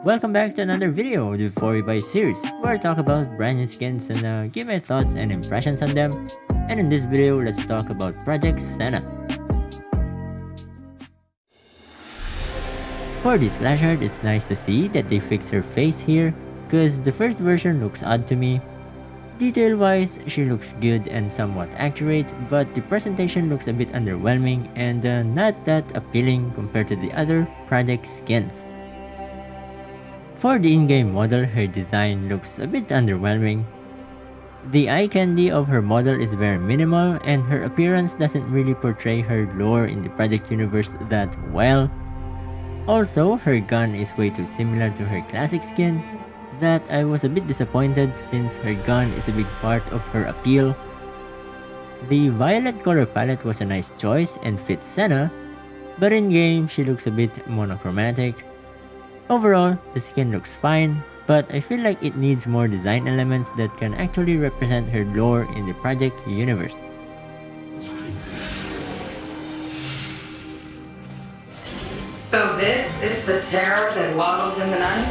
Welcome back to another video of the 4x series, where I talk about brand new skins and give my thoughts and impressions on them. And in this video, let's talk about Project Senna. For this splash art, it's nice to see that they fixed her face here, cause the first version looks odd to me. Detail wise, she looks good and somewhat accurate, but the presentation looks a bit underwhelming and not that appealing compared to the other project skins. For the in-game model, her design looks a bit underwhelming. The eye candy of her model is very minimal and her appearance doesn't really portray her lore in the project universe that well. Also, her gun is way too similar to her classic skin, that I was a bit disappointed since her gun is a big part of her appeal. The violet color palette was a nice choice and fits Senna, but in-game she looks a bit monochromatic. Overall, the skin looks fine, but I feel like it needs more design elements that can actually represent her lore in the project universe. So this is the terror that waddles in the night?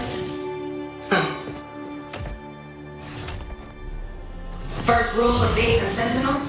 First rule of being a sentinel?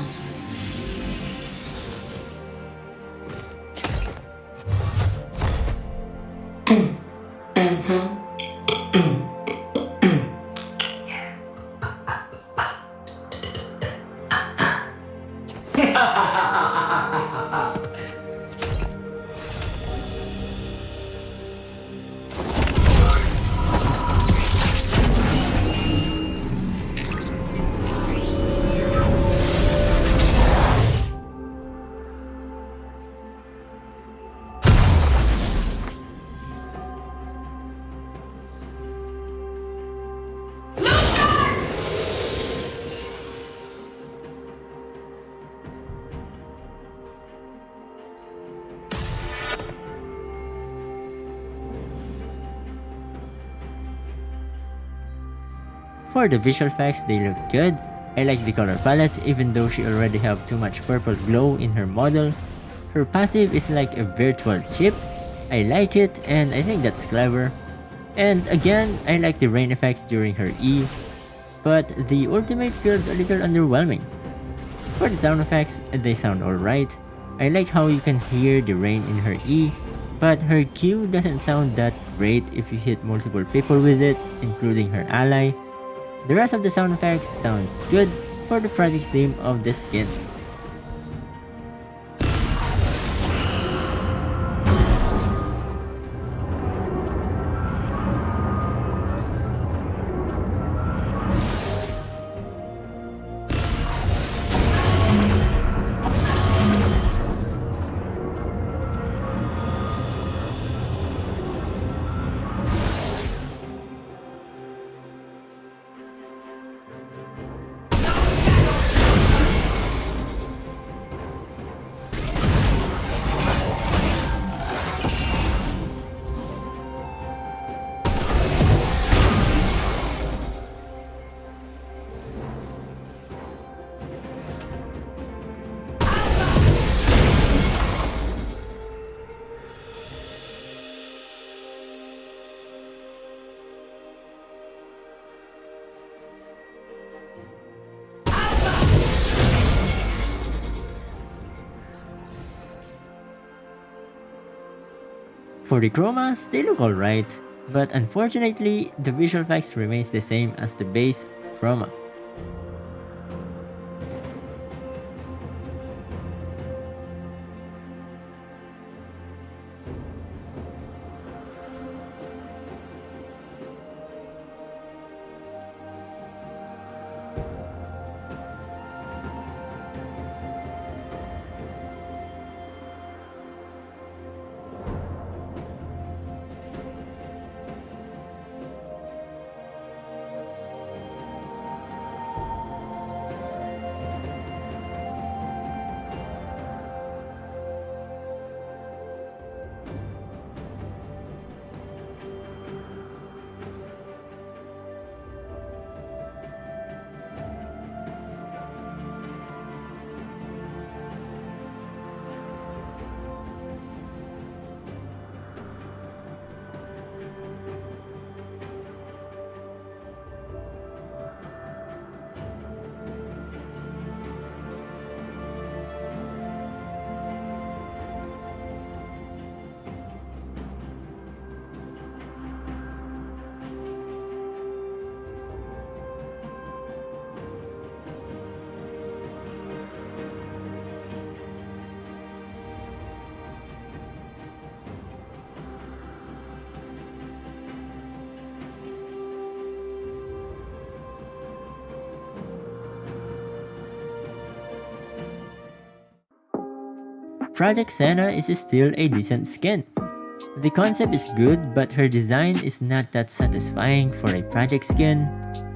For the visual effects, they look good. I like the color palette even though she already have too much purple glow in her model. Her passive is like a virtual chip. I like it and I think that's clever. And again, I like the rain effects during her E, but the ultimate feels a little underwhelming. For the sound effects, they sound alright. I like how you can hear the rain in her E, but her Q doesn't sound that great if you hit multiple people with it, including her ally. The rest of the sound effects sounds good for the project theme of the skin. For the chromas, they look alright, but unfortunately, the visual effects remains the same as the base chroma. Project Senna is still a decent skin. The concept is good, but her design is not that satisfying for a project skin.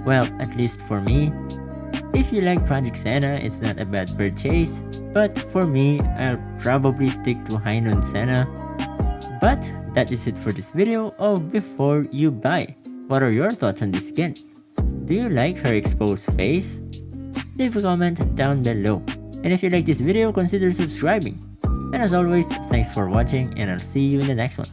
Well, at least for me. If you like Project Senna, it's not a bad purchase, but for me, I'll probably stick to High Noon Senna. But that is it for this video of Before You Buy. What are your thoughts on this skin? Do you like her exposed face? Leave a comment down below. And if you like this video, consider subscribing. And as always, thanks for watching and I'll see you in the next one.